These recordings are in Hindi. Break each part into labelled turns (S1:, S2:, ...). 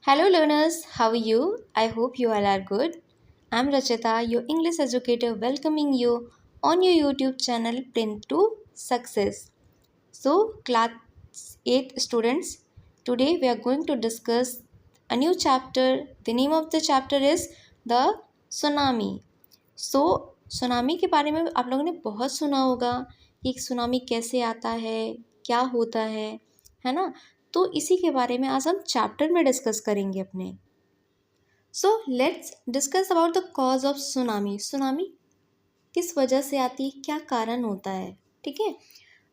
S1: Hello learners, how are you? I hope you all are good. I'm Rachita, your English educator, welcoming you on your YouTube channel Print to Success. So, class 8 students, today we are going to discuss a new chapter. The name of the chapter is The Tsunami. Tsunami के बारे में आप लोगों ने बहुत सुना होगा कि सुनामी कैसे आता है, क्या होता है ना। तो इसी के बारे में आज हम चैप्टर में डिस्कस करेंगे अपने। So let's discuss about the cause of tsunami. Tsunami किस वजह से आती है, क्या कारण होता है, ठीक है।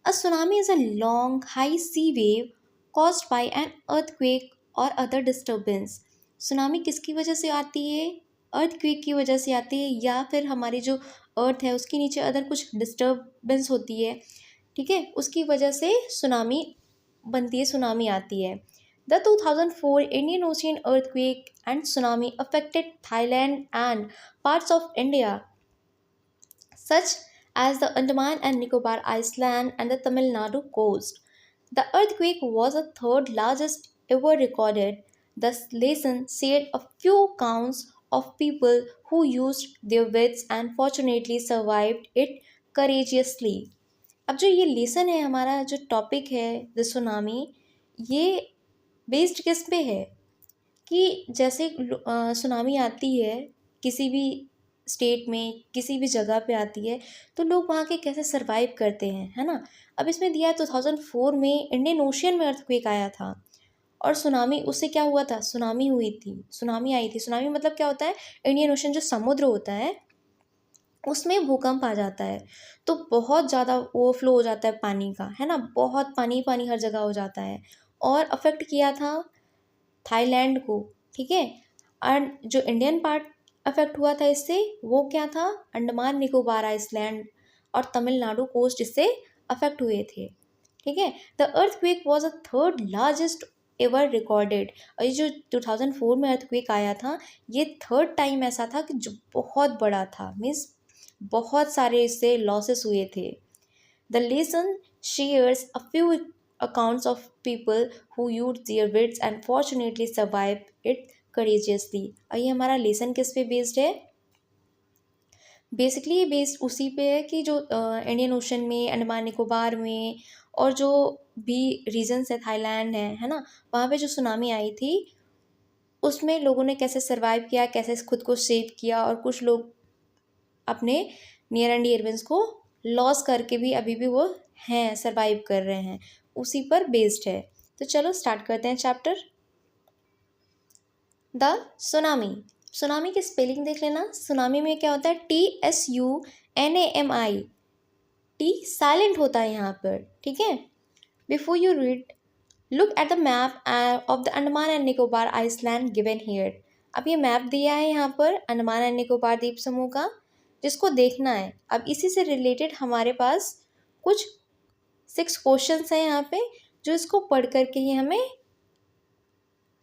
S1: A tsunami is a long high sea wave caused by an earthquake और अदर डिस्टर्बेंस। सुनामी किसकी वजह से आती है? अर्थक्वेक की वजह से आती है, या फिर हमारी जो अर्थ है उसके नीचे अदर कुछ डिस्टर्बेंस होती है, ठीक है, उसकी वजह से सुनामी बनती है, सुनामी आती है। The 2004 Indian Ocean earthquake and tsunami affected Thailand and parts of India, such as the Andaman and Nicobar Island and the Tamil Nadu coast. The earthquake was the third largest ever recorded. The lesson shared a few counts of people who used their wits and fortunately survived it courageously. अब जो ये लेसन है, हमारा जो टॉपिक है द सुनामी, ये बेस्ड किस पे है कि जैसे सुनामी आती है किसी भी स्टेट में, किसी भी जगह पे आती है, तो लोग वहाँ के कैसे सरवाइव करते हैं, है ना। अब इसमें दिया है 2004 में इंडियन ओशियन में अर्थक्वेक आया था और सुनामी, उससे क्या हुआ था, सुनामी हुई थी, सुनामी आई थी। सुनामी मतलब क्या होता है, इंडियन ओशन जो समुद्र होता है उसमें भूकंप आ जाता है, तो बहुत ज़्यादा ओवरफ्लो हो जाता है पानी का, है ना, बहुत पानी पानी हर जगह हो जाता है और अफेक्ट किया था थाईलैंड को, ठीक है। और जो इंडियन पार्ट अफेक्ट हुआ था इससे, वो क्या था, अंडमान निकोबार आइसलैंड और तमिलनाडु कोस्ट इससे अफेक्ट हुए थे, ठीक है। The earthquake was a third largest ever recorded. और ये जो 2004 में अर्थक्वेक आया था, ये थर्ड टाइम ऐसा था कि जो बहुत बड़ा था, मीन्स बहुत सारे इससे लॉसेस हुए थे। The lesson shares a few accounts of people who used their wits and fortunately survived it courageously। और ये हमारा लेसन किस पे बेस्ड है? बेसिकली ये बेस्ड उसी पे है कि जो इंडियन ओशन में, अंडमान निकोबार में और जो भी रीजन्स है, थाईलैंड है ना, वहाँ पे जो सुनामी आई थी उसमें लोगों ने कैसे सरवाइव किया, कैसे खुद को सेव किया, और कुछ लोग अपने नियर एंड डियर वंस को लॉस करके भी अभी भी वो हैं, सरवाइव कर रहे हैं, उसी पर बेस्ड है। तो चलो स्टार्ट करते हैं चैप्टर। The tsunami. सुनामी की स्पेलिंग देख लेना। सुनामी में क्या होता है, TSUNAMI। टी साइलेंट होता है यहाँ पर, ठीक है। Before you read, look at the map of the Andaman and Nicobar island given here. अब ये मैप दिया है यहाँ पर अंडमान एंड निकोबार द्वीप समूह का, जिसको देखना है। अब इसी से रिलेटेड हमारे पास कुछ 6 क्वेश्चंस हैं यहाँ पे, जो इसको पढ़ करके ही हमें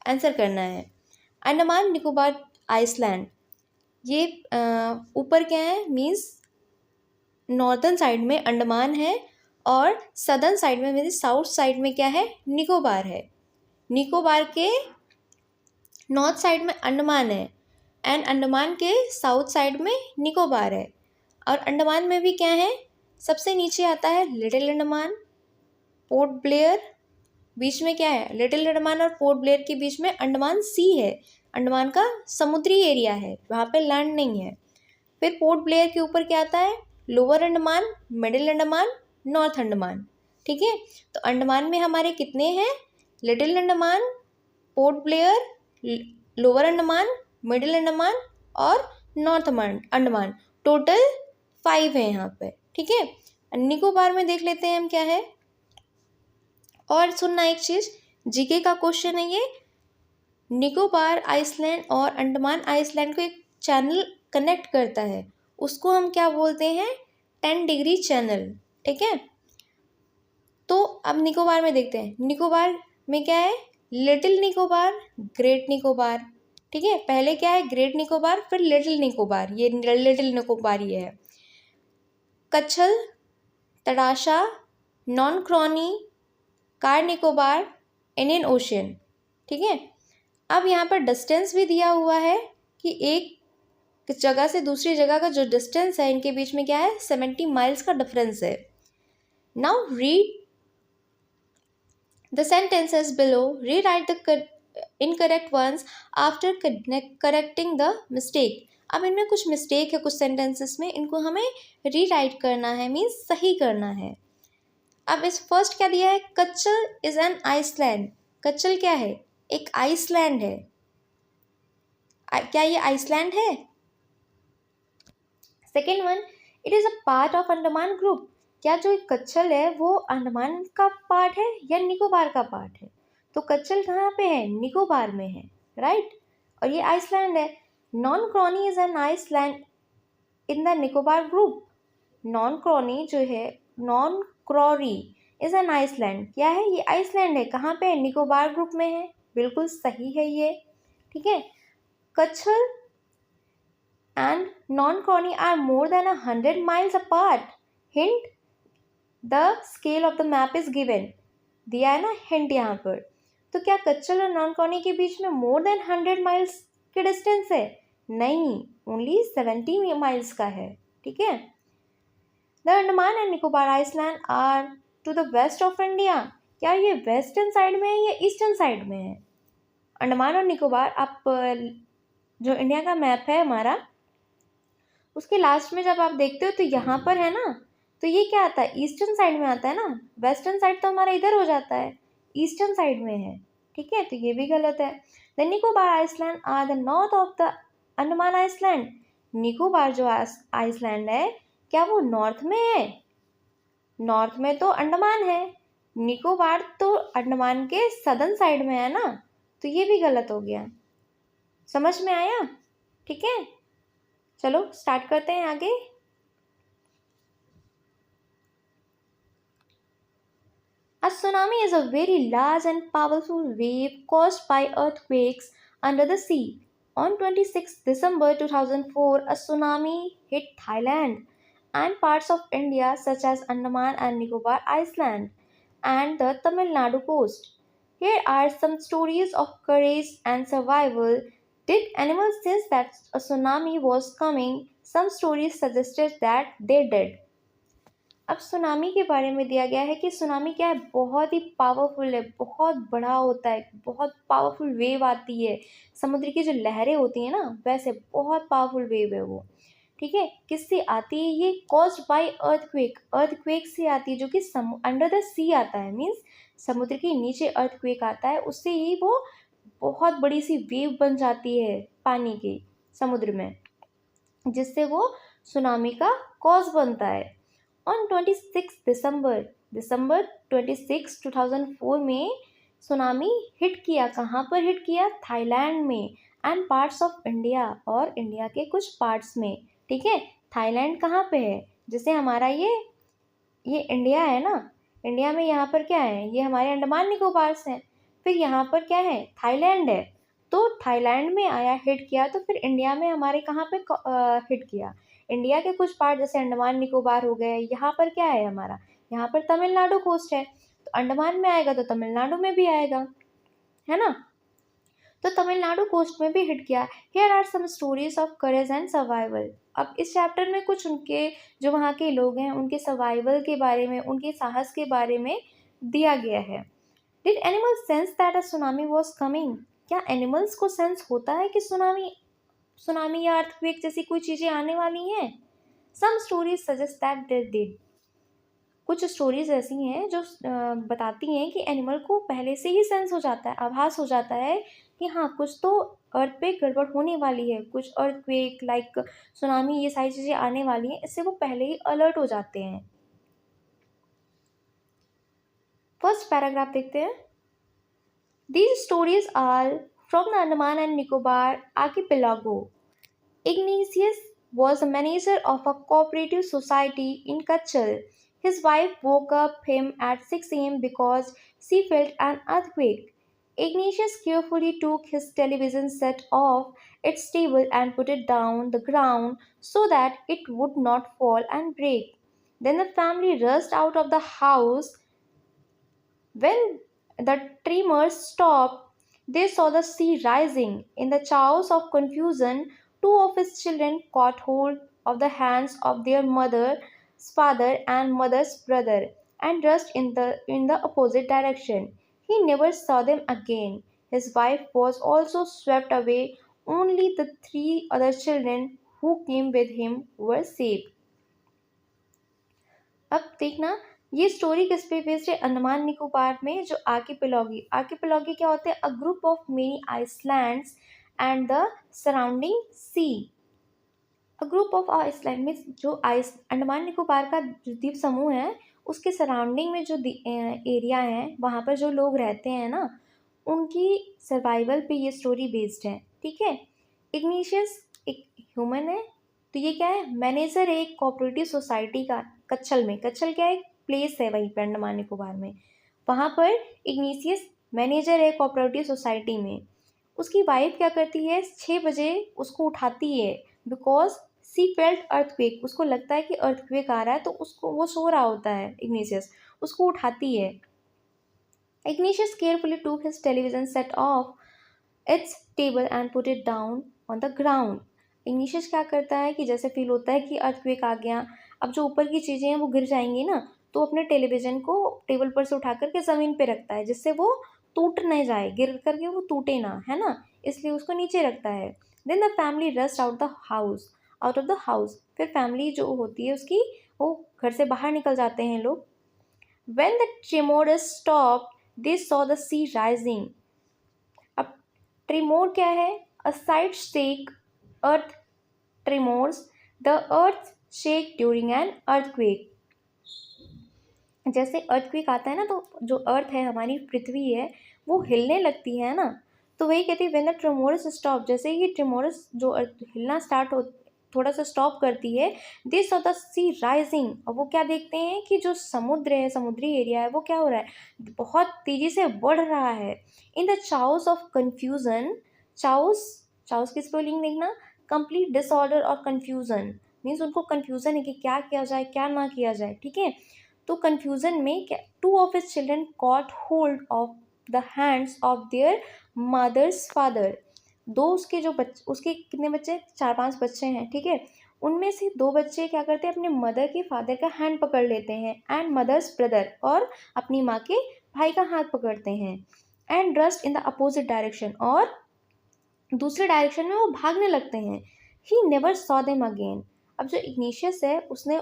S1: आंसर करना है। अंडमान निकोबार आइसलैंड, ये ऊपर क्या है, मीन्स नॉर्दर्न साइड में अंडमान है और सदर्न साइड में मीन्स साउथ साइड में क्या है, निकोबार है। निकोबार के नॉर्थ साइड में अंडमान है एंड अंडमान के साउथ साइड में निकोबार है। और अंडमान में भी क्या है, सबसे नीचे आता है लिटिल अंडमान, पोर्ट ब्लेयर, बीच में क्या है, लिटिल अंडमान और पोर्ट ब्लेयर के बीच में अंडमान सी है, अंडमान का समुद्री एरिया है, वहाँ पे लैंड नहीं है। फिर पोर्ट ब्लेयर के ऊपर क्या आता है, lower Andaman, middle Andaman, north Andaman, ठीक है। तो अंडमान में हमारे कितने हैं, little Andaman, port Blair, lower Andaman, middle Andaman और नॉर्थ अंडमान, टोटल 5 है यहाँ पे, ठीक है। निकोबार में देख लेते हैं हम क्या है। और सुनना एक चीज़, जीके का क्वेश्चन है ये। निकोबार आइसलैंड और अंडमान आइसलैंड को एक चैनल कनेक्ट करता है, उसको हम क्या बोलते हैं, 10 डिग्री चैनल, ठीक है। तो अब निकोबार में देखते हैं, निकोबार में क्या है, लिटिल निकोबार, ग्रेट निकोबार, ठीक है। पहले क्या है, ग्रेट निकोबार, फिर लिटिल निकोबार, ये लिटिल निकोबार ये है। Katchal, Tarasa, Nancowry, Car Nicobar, Indian Ocean, ठीक है। अब यहाँ पर डिस्टेंस भी दिया हुआ है कि एक जगह से दूसरी जगह का जो डिस्टेंस है इनके बीच में क्या है, 70 माइल्स का डिफरेंस है. Now read the sentences below. Rewrite the incorrect ones after correcting the mistake. अब इनमें कुछ मिस्टेक है कुछ सेंटेंसेस में, इनको हमें रीराइट करना है, मीन्स सही करना है. अब इस फर्स्ट क्या दिया है, Katchal is an Iceland. Katchal क्या है, एक आइसलैंड है. क्या ये आइसलैंड है? Second one, it is a part of Andaman group. क्या जो कच्चल है वो अंडमान का पार्ट है या निकोबार का पार्ट है? तो कच्चल कहाँ पे है, निकोबार में है, राइट. और ये आइसलैंड है. Nancowry is an island in the Nicobar group. Nancowry जो है, Nancowry is an island, क्या है ये आइसलैंड है, कहाँ पे है, निकोबार ग्रुप में है. बिल्कुल सही है ये, ठीक है. कच्छल and non-Crony are more than 100 miles apart. Hint, the scale of the map is given. दिया है ना हिंट यहाँ पर. तो क्या कच्चल और नॉन क्रॉनी के बीच में मोर देन 100 माइल्स के डिस्टेंस है? नहीं, ओनली 70 माइल्स का है, ठीक है. The Andaman and Nicobar island are to the west of India. क्या ये वेस्टर्न साइड में है या ईस्टर्न साइड में है? अंडमान और निकोबार, आप जो इंडिया का मैप है हमारा, उसके लास्ट में जब आप देखते हो तो यहाँ पर है ना, तो ये क्या आता है, ईस्टर्न साइड में आता है ना. वेस्टर्न साइड तो हमारा इधर हो जाता है, ईस्टर्न साइड में है, ठीक है. तो ये भी गलत है. The Nicobar island are the north of the Andaman island. Nicobar जो आइसलैंड है, क्या वो नॉर्थ में है? नॉर्थ में तो अंडमान है, निकोबार तो अंडमान के सदर्न साइड में है ना. तो ये भी गलत हो गया. समझ में आया? ठीक है, चलो स्टार्ट करते हैं आगे. A tsunami is a very large and powerful wave caused by earthquakes under the sea. On 26 December 2004, a tsunami hit Thailand and parts of India such as Andaman and Nicobar Island and the Tamil Nadu coast. Here are some stories of courage and survival. Did animals sense that a tsunami was coming? Some stories suggested that they did. अब सुनामी के बारे में दिया गया है कि सुनामी क्या है, बहुत ही पावरफुल है, बहुत बड़ा होता है, बहुत पावरफुल वेव आती है. समुद्र की जो लहरें होती हैं ना, वैसे बहुत पावरफुल वेव है वो, ठीक है. किससे आती है ये? Caused by earthquake. अर्थक्वेक से आती है, जो कि अंडर द सी आता है, मीन्स समुद्र के नीचे अर्थक्वेक आता है, उससे ही वो बहुत बड़ी सी वेव बन जाती है पानी के समुद्र में, जिससे वो सुनामी का कॉज बनता है. ऑन 26 दिसंबर 26 2004 में सुनामी हिट किया. कहाँ पर हिट किया? थाईलैंड में एंड पार्ट्स ऑफ इंडिया, और इंडिया के कुछ पार्ट्स में, ठीक है. थाईलैंड कहाँ पे है? जैसे हमारा ये इंडिया है ना, इंडिया में यहाँ पर क्या है, ये हमारे अंडमान निकोबार हैं. फिर यहाँ पर क्या है? थाईलैंड है. तो थाईलैंड में आया, हिट किया, तो फिर इंडिया में हमारे कहाँ पे हिट किया? इंडिया के कुछ पार्ट जैसे अंडमान निकोबार हो गए, यहाँ पर क्या है हमारा, यहाँ पर तमिलनाडु कोस्ट है. तो अंडमान में आएगा तो तमिलनाडु में भी आएगा, है ना. तो तमिलनाडु कोस्ट में भी हिट किया. Here are some stories of courage and survival. अब इस चैप्टर में कुछ उनके जो वहाँ के लोग हैं उनके सर्वाइवल के बारे में, उनके साहस के बारे में दिया गया है. Did animals sense that a tsunami was coming. क्या एनिमल्स को सेंस होता है कि सुनामी या अर्थक्वेक जैसी कोई चीज़ें आने वाली हैं? Some stories suggest that they did. कुछ स्टोरीज ऐसी हैं जो बताती हैं कि एनिमल को पहले से ही सेंस हो जाता है, आभास हो जाता है कि हाँ कुछ तो अर्थ पे गड़बड़ होने वाली है, कुछ अर्थक्वेक लाइक सुनामी ये सारी चीज़ें आने वाली हैं, इससे वो पहले ही अलर्ट हो जाते हैं. फर्स्ट पैराग्राफ देखते हैं. These stories are from the Andaman and Nicobar archipelago. Ignatius was a manager of a cooperative society in Kachal. His wife woke up him at 6 a.m. because she felt an earthquake. Ignatius carefully took his television set off its table and put it down the ground so that it would not fall and break. Then the family rushed out of the house. When the tremors stopped, They saw the sea rising. In the chaos of confusion, two of his children caught hold of the hands of their mother's father and mother's brother and rushed in the opposite direction. He never saw them again. His wife was also swept away. Only the three other children who came with him were saved. अब देखना, ये स्टोरी किस पे बेस्ड है? अंडमान निकोबार में जो आर्किपेलॉगी क्या होते हैं? A group of many islands and the surrounding sea. A group of island means जो आइस अंडमान निकोबार का जो द्वीप समूह है उसके सराउंडिंग में जो एरिया है वहाँ पर जो लोग रहते हैं ना, उनकी सर्वाइवल पे ये स्टोरी बेस्ड है। ठीक है। इग्निशियस एक ह्यूमन है, तो ये क्या है? मैनेजर है एक कोऑपरेटिव सोसाइटी का कच्छल में। कच्छल क्या है? एक प्लेस है वहीं पर अंडमान निकोबार में। वहाँ पर इग्निशियस मैनेजर है कोऑपरेटिव सोसाइटी में। उसकी वाइफ क्या करती है? 6 बजे उसको उठाती है बिकॉज सी फेल्ट अर्थक्वेक। उसको लगता है कि अर्थक्वेक आ रहा है, तो उसको वो सो रहा होता है इग्निशियस, उसको उठाती है। इग्निशियस केयरफुली टूक his television set of its table and put it down on the ground. Igneous क्या करता है कि जैसे फील होता है कि अर्थक्वेक आ गया, अब जो ऊपर की चीज़ें हैं वो गिर जाएंगी ना, तो अपने टेलीविज़न को टेबल पर से उठा करके ज़मीन पे रखता है जिससे वो टूट नहीं जाए, गिर करके वो टूटे ना, है ना, इसलिए उसको नीचे रखता है। Then the family rust out of the house. फिर फैमिली जो होती है उसकी, वो घर से बाहर निकल जाते हैं लोग। When the tremor stopped, they saw the sea rising. अब ट्रिमोर क्या है? A side shake, earth tremors, the earth shake during an earthquake। जैसे अर्थक्वेक आता है ना, तो जो अर्थ है, हमारी पृथ्वी है, वो हिलने लगती है ना, तो वही कहती है व्हेन द ट्रेमोरस स्टॉप। जैसे ही ट्रेमोरस जो अर्थ हिलना स्टार्ट हो, थोड़ा सा स्टॉप करती है, this of the sea rising. और वो क्या देखते हैं कि जो समुद्र है, समुद्री एरिया है, वो क्या हो रहा है? बहुत तेजी से बढ़ रहा है। In the chaos of confusion, chaos, chaos की स्पेलिंग देखना, कंप्लीट डिसऑर्डर और कन्फ्यूजन मीन्स उनको कन्फ्यूजन है कि क्या किया जाए क्या ना किया जाए। ठीक है। तो कन्फ्यूजन में क्या, two of his children caught hold of the hands of their mothers father. दो उसके जो बच्चे, उसके कितने बच्चे? 4-5 बच्चे हैं। ठीक है। उनमें से 2 बच्चे क्या करते हैं? अपने मदर के फादर का हैंड पकड़ लेते हैं एंड मदर्स ब्रदर, और अपनी माँ के भाई का हाथ पकड़ते हैं and rust in the opposite direction, और दूसरे डायरेक्शन में वो भागने लगते हैं। He never saw them again. अब जो इग्निशियस है उसने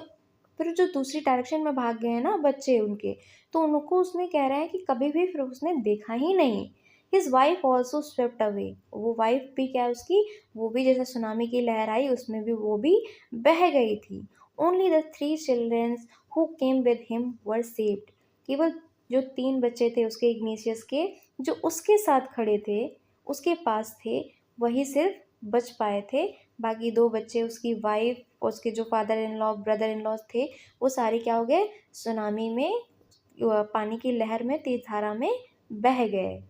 S1: फिर जो दूसरी डायरेक्शन में भाग गए हैं ना बच्चे उनके, तो उनको उसने कह रहा है कि कभी भी फिर उसने देखा ही नहीं। His wife also swept away. वो वाइफ भी क्या है उसकी, वो भी जैसे सुनामी की लहर आई उसमें भी वो भी बह गई थी। Only the 3 childrens who came with him were saved. केवल जो 3 बच्चे थे उसके इग्निशियस के, जो उसके साथ खड़े थे, उसके पास थे, वही सिर्फ बच पाए थे। बाकी 2 बच्चे, उसकी वाइफ और उसके जो father in law brother in law थे, वो सारे क्या हो गए? सुनामी में, पानी की लहर में, तेज धारा में बह गए।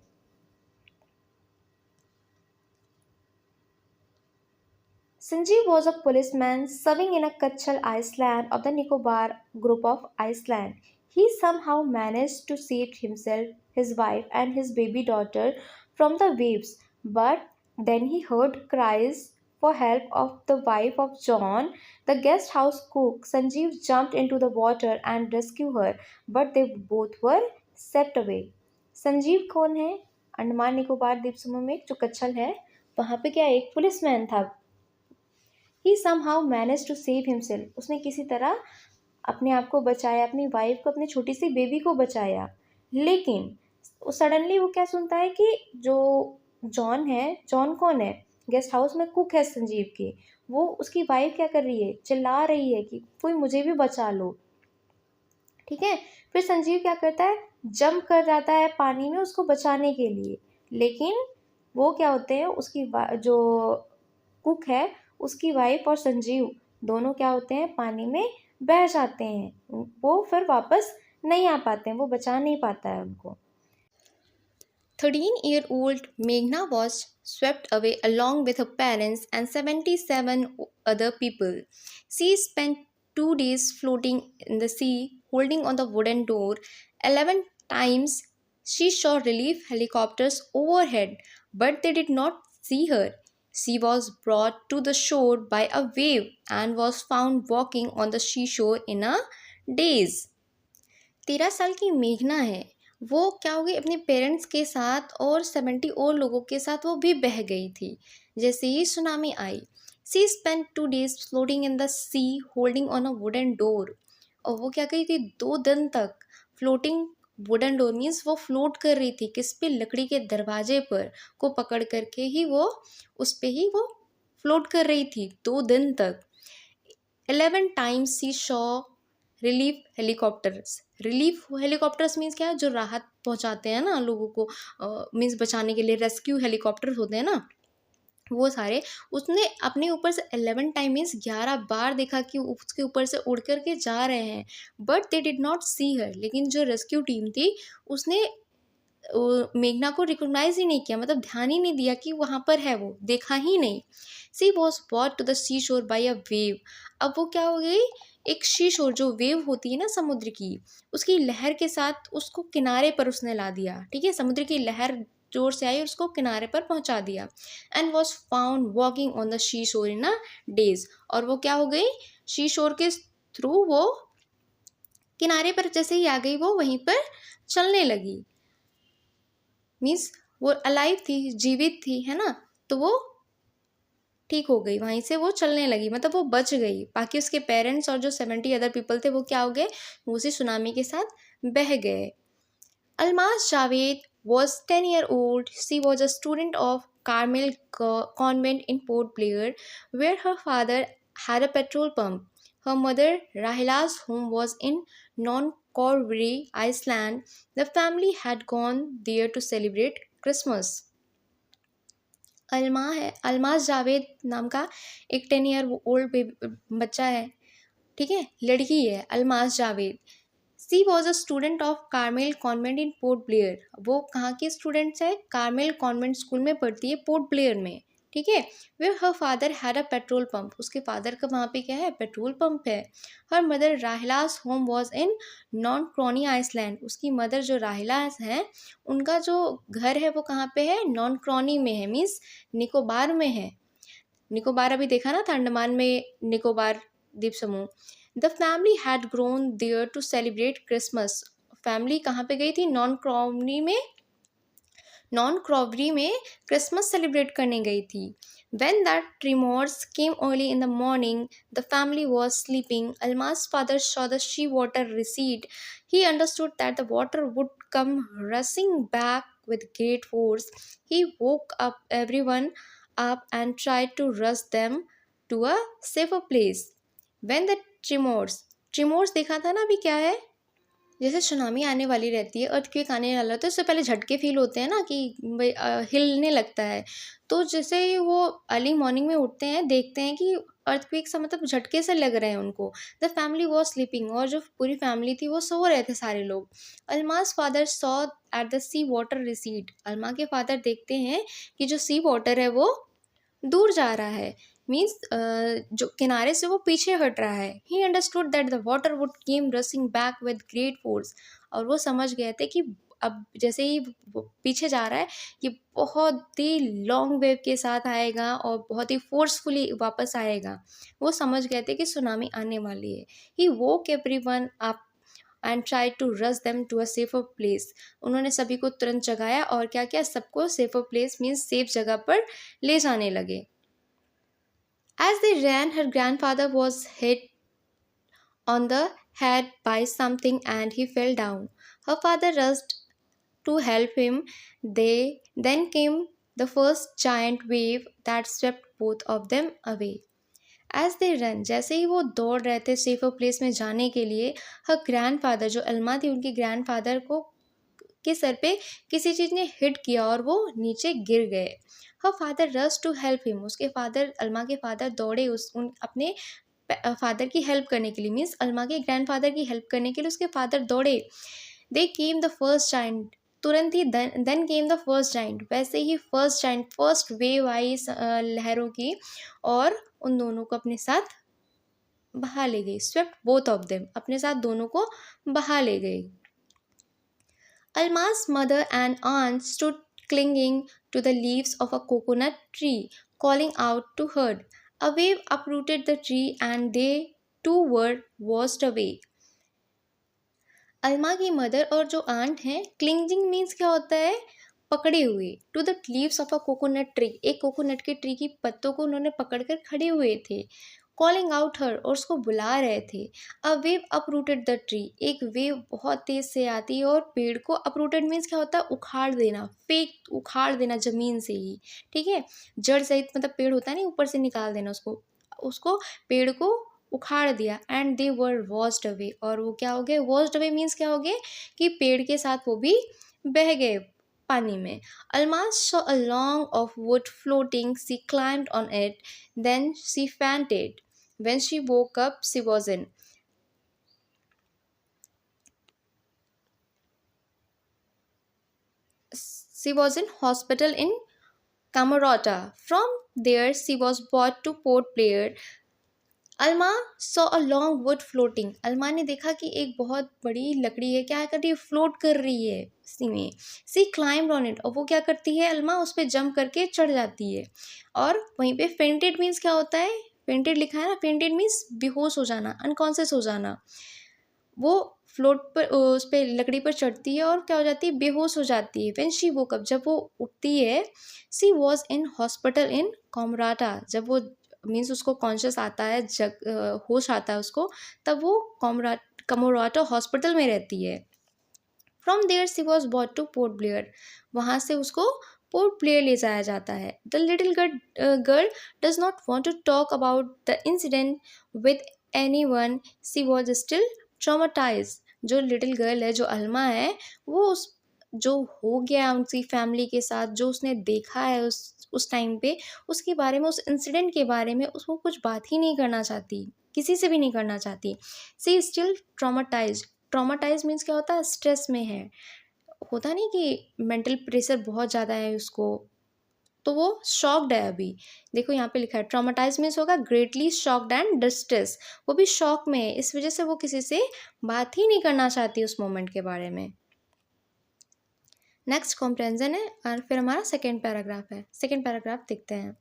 S1: Sanjeev was a policeman serving in a Kachal island of the Nicobar group of Iceland. He somehow managed to save himself, his wife, and his baby daughter from the waves. But then he heard cries for help of the wife of John, the guest house cook. Sanjeev jumped into the water and rescued her, but they both were swept away. Sanjeev कौन है? अंडमान निकोबार द्वीप समूह में जो कच्छल है, वहाँ पे क्या एक पुलिसमैन था। He somehow managed to save himself. उसने किसी तरह अपने आप को बचाया, अपनी वाइफ को, अपनी छोटी सी बेबी को बचाया। लेकिन सडनली वो क्या सुनता है कि जो जॉन है, जॉन कौन है? गेस्ट हाउस में कुक है संजीव की। वो उसकी वाइफ क्या कर रही है? चिल्ला रही है कि कोई मुझे भी बचा लो। ठीक है। फिर संजीव क्या करता है? जंप कर जाता है पानी में उसको बचाने के लिए। लेकिन वो क्या होते हैं, उसकी जो कुक है उसकी वाइफ और संजीव दोनों क्या होते हैं? पानी में बह जाते हैं। वो फिर वापस नहीं आ पाते हैं, वो बचा नहीं पाता है उनको। 13-year-old Meghna was swept away along with her parents and 77 other people. She spent 2 days floating in the sea, holding on the wooden door. 11 times She saw relief helicopters overhead, but they did not see her. She was brought to the shore by a wave and was found walking on the seashore in a daze. 13 साल की मेघना है, वो क्या हो गई, अपने पेरेंट्स के साथ और 70 और लोगों के साथ वो भी बह गई थी जैसे ही सुनामी आई. She spend 2 days floating in the sea holding on a wooden door. और वो क्या कही थी, 2 दिन तक फ्लोटिंग. वुडन डोर मीन्स वो फ्लोट कर रही थी किस पे, लकड़ी के दरवाजे पर को पकड़ करके ही वो उस पे ही वो फ्लोट कर रही थी 2 दिन तक. 11 times she saw relief helicopters. Relief helicopters means क्या है, जो राहत पहुंचाते हैं ना लोगों को, मीन्स बचाने के लिए रेस्क्यू हेलीकॉप्टर होते हैं ना, वो सारे. उसने अपने ऊपर से 11 टाइम मीन्स 11 बार देखा कि उसके ऊपर से उड़ करके जा रहे हैं, बट दे डिड नॉट सी हर. लेकिन जो रेस्क्यू टीम थी उसने मेघना को रिकॉग्नाइज ही नहीं किया, मतलब ध्यान ही नहीं दिया कि वहाँ पर है, वो देखा ही नहीं. सी वॉज बॉट टू द सी शोर बाई अ वेव. अब वो क्या हो गई, एक शी शोर जो वेव होती है ना समुद्र की, उसकी लहर के साथ उसको किनारे पर उसने ला दिया. ठीक है, समुद्र की लहर जोर से आई और उसको किनारे पर पहुंचा दिया. And was found walking on the she शोर इन अ डेज. और वो क्या हो गई, शी शोर के थ्रू वो किनारे पर जैसे ही आ गई वो वहीं पर चलने लगी. मीन्स वो अलाइव थी, जीवित थी, है ना, तो वो ठीक हो गई, वहीं से वो चलने लगी, मतलब वो बच गई. बाकी उसके पेरेंट्स और जो 70 अदर पीपल थे वो क्या हो गए, वो उसी सुनामी के साथ बह गए. Almaz Javed was 10 years old. She was a student of Carmel Convent in Port Blair, where her father had a petrol pump. Her mother, Rahila's home was in Non-Corbury, Iceland. The family had gone there to celebrate Christmas. Almaz Javed नाम का एक 10 ईयर ओल्ड बच्चा है, ठीक है, लड़की है Almas Javed. She was a student of Carmel Convent in Port Blair. वो कहाँ की स्टूडेंट्स है, कार्मेल कॉन्वेंट स्कूल में पढ़ती है पोर्ट ब्लेयर में. ठीक है, where her father had a petrol pump. उसके फादर का वहाँ पे क्या है, पेट्रोल पंप है. Her mother Rahila's home was in Nancowry island. उसकी मदर जो राहिलास हैं उनका जो घर है वो कहाँ पे है, नॉन क्रॉनी में है, मीन्स निकोबार में है. निकोबार अभी देखा ना था, अंडमान में निकोबार द्वीप समूह. The family had grown there to celebrate Christmas. Family कहाँ पे गई थी, नॉन क्रॉबरी में क्रिसमस सेलिब्रेट करने गई थी. When the tremors came early in the morning, the family was sleeping. Alma's father saw the sea water recede. He understood that the water would come rushing back with great force. He woke up everyone up and tried to rush them to a safer place. When the tremors देखा था ना अभी क्या है, जैसे सुनामी आने वाली रहती है, अर्थक्वेक आने वाला होता है, उससे पहले झटके फील होते हैं ना कि भाई हिलने लगता है. तो जैसे ही वो अर्ली मॉर्निंग में उठते हैं देखते हैं कि अर्थक्वेक सा मतलब झटके से लग रहे हैं उनको. The family was sleeping. और जो पूरी फैमिली थी वो सो रहे थे सारे लोग. Almas father saw at the sea water recede. Alma के फादर देखते हैं कि जो सी वाटर है वो दूर जा रहा है, मीन्स जो किनारे से वो पीछे हट रहा है. He understood that the water would came रसिंग back with great force. और वो समझ गए थे कि अब जैसे ही वो पीछे जा रहा है ये बहुत ही लॉन्ग वेव के साथ आएगा और बहुत ही फोर्सफुली वापस आएगा. वो समझ गए थे कि सुनामी आने वाली है. He woke everyone up and try to rush them to a safer place. उन्होंने सभी को तुरंत जगाया और क्या किया, सबको सेफर प्लेस मीन्स सेफ जगह पर ले जाने लगे. As they ran, her grandfather was hit on the head by something and he fell down. Her father rushed to help him. Then came the first giant wave that swept both of them away. As they ran, जैसे ही वो दौड़ रहे थे सेफर प्लेस में जाने के लिए, her grandfather, जो अल्मा थी उनके ग्रैंडफादर को के सर पे किसी चीज़ ने हिट किया और वो नीचे गिर गए. Her father rush to help him. उसके फादर, अल्मा के फादर दौड़े अपने फादर की हेल्प करने के लिए, मीन्स अल्मा के ग्रैंडफादर की हेल्प करने के लिए उसके फादर दौड़े. They came the first giant. तुरंत ही then came the first giant. वैसे ही फर्स्ट जाइंट, फर्स्ट वेव आई लहरों की और उन दोनों को अपने साथ बहा ले गई. Swept both of them. अपने साथ दोनों को बहा ले गई. Alma's mother and aunt stood clinging to the leaves of a coconut tree, calling out to her. A wave uprooted the tree and they too were washed away. Alma की मदर और जो आंट हैं, क्लिंजिंग मीन्स क्या होता है, पकड़े हुए, to the leaves of a coconut tree, एक कोकोनट के ट्री की पत्तों को उन्होंने पकड़कर खड़े हुए थे, कॉलिंग आउट हर, और उसको बुला रहे थे। A wave uprooted the tree, एक वेव बहुत तेज से आती है और पेड़ को, अपरूटेड मीन्स क्या होता है, उखाड़ देना, फेंक, उखाड़ देना ज़मीन से ही, ठीक है, जड़ सहित, मतलब पेड़ होता है ना, ऊपर से निकाल देना उसको, उसको पेड़ को उखाड़ दिया। And they were washed away, और वो क्या हो गए, वॉश्ड अवे मीन्स क्या हो गए कि पेड़ के साथ वो भी बह गए पानी में। Almas saw a log of wood floating. She climbed on it. Then she fainted. When she woke up, she was in hospital in Camerata. From there, she was brought to Port Blair. Alma saw a long wood floating, Alma ने देखा कि एक बहुत बड़ी लकड़ी है, क्या कर रही है, फ्लोट कर रही है इसी में। सी क्लाइम्ड ऑन इट, और वो क्या करती है, अल्मा उस पर जंप करके चढ़ जाती है। और वहीं पे फेंटेड मीन्स क्या होता है, फेंटेड लिखा है ना, फेंटेड मीन्स बेहोश हो जाना, अनकॉन्शियस हो जाना। वो फ्लोट पर, उस पर लकड़ी पर चढ़ती है और क्या हो जाती है, बेहोश हो जाती है। व्हेन शी वोक अप, जब वो उठती है, सी वॉज इन हॉस्पिटल इन कॉमराटा, जब वो मीन्स उसको कॉन्शियस आता है, होश आता है उसको, तब वो कमोराटो हॉस्पिटल में रहती है। From there she was brought to Port Blair, वहाँ से उसको पोर्ट ब्लेयर ले जाया जाता है। The little girl does not want to talk about the incident with anyone, she was still traumatize. जो लिटिल गर्ल है, जो अल्मा है, वो उस जो हो गया उनकी फैमिली के साथ, जो उसने देखा है उस टाइम पे, उसके बारे में, उस इंसिडेंट के बारे में उसको कुछ बात ही नहीं करना चाहती, किसी से भी नहीं करना चाहती। सी स्टिल ट्रामाटाइज, ट्रामाटाइज मीन्स क्या होता है, स्ट्रेस में है, होता नहीं कि मेंटल प्रेशर बहुत ज़्यादा है उसको, तो वो शॉक्ड है अभी। देखो यहाँ पे लिखा है, ट्रामाटाइज मीन्स होगा ग्रेटली शॉक्ड एंड डिस्ट्रेस, वो भी शॉक में है, इस वजह से वो किसी से बात ही नहीं करना चाहती उस मोमेंट के बारे में। नेक्स्ट कॉम्प्रेंजन है, और फिर हमारा सेकेंड पैराग्राफ है। सेकेंड पैराग्राफ देखते हैं।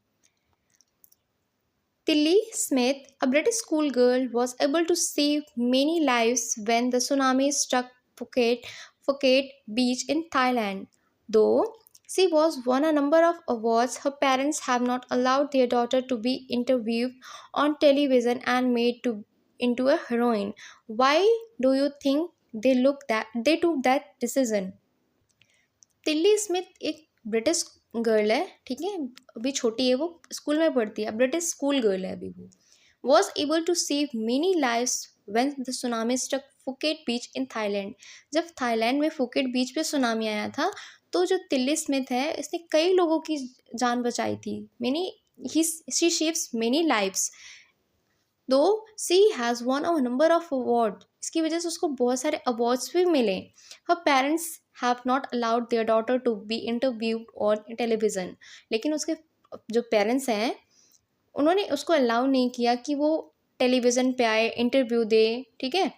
S1: Tilly Smith, a British schoolgirl, was able to save many lives when the tsunami struck Phuket Beach in Thailand. Though she was won a number of awards, her parents have not allowed their daughter to be interviewed on television and into a heroine. Why do you think they took that decision? तिल्ली स्मिथ एक ब्रिटिश गर्ल है, ठीक है, अभी छोटी है, वो स्कूल में पढ़ती है, ब्रिटिश स्कूल गर्ल है अभी वो। Was able to save many lives when the tsunami struck Phuket beach in Thailand, जब थाईलैंड में फुकेट बीच पे सुनामी आया था, तो जो तिल्ली स्मिथ है, इसने कई लोगों की जान बचाई थी। She saves many lives, though she has won a number of award, इसकी वजह से उसको बहुत सारे अवार्ड्स भी मिले। Her parents have not allowed their daughter to be interviewed on television, लेकिन उसके जो पेरेंट्स हैं, उन्होंने उसको अलाउ नहीं किया कि वो टेलीविज़न पे आए, इंटरव्यू दे, ठीक है,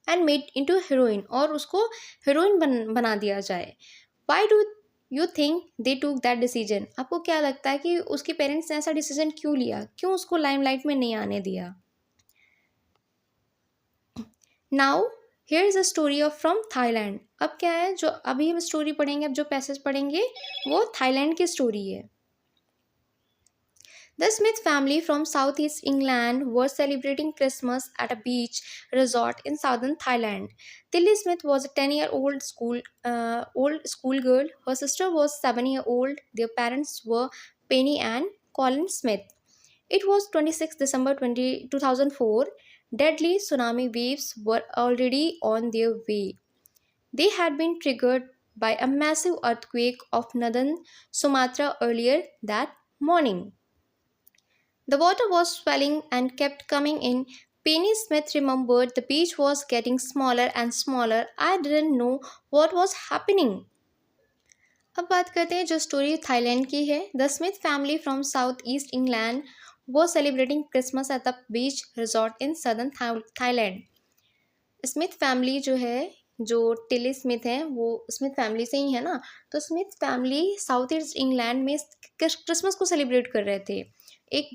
S1: एंड मेड इनटू हीरोइन, और उसको हीरोइन बना दिया जाए। Why do you think they टूक दैट डिसीजन, आपको क्या लगता है कि उसके पेरेंट्स ने ऐसा डिसीजन क्यों लिया, क्यों उसको लाइमलाइट में नहीं आने दिया? Now here is a story of from Thailand. अब क्या है, जो अभी हम स्टोरी पढ़ेंगे, अब जो पैसेज पढ़ेंगे वो थाईलैंड की स्टोरी है। The Smith family from southeast England were celebrating Christmas at a beach resort in southern Thailand. Tilly Smith was a 10-year-old schoolgirl. Her sister was 7-year-old. Their parents were Penny and Colin Smith. It was 26 December 2004. Deadly tsunami waves were already on their way. They had been triggered by a massive earthquake of northern Sumatra earlier that morning. The water was swelling and kept coming in. Penny Smith remembered the beach was getting smaller and smaller. I didn't know what was happening. अब बात करते हैं जो स्टोरी थाईलैंड की है। The Smith family from south east England वो celebrating Christmas at the beach resort in southern Thailand. Smith family जो है जो टिली स्मिथ हैं वो स्मिथ फैमिली से ही है ना, तो Smith family south east England में क्रिसमस को सेलिब्रेट कर रहे थे। एक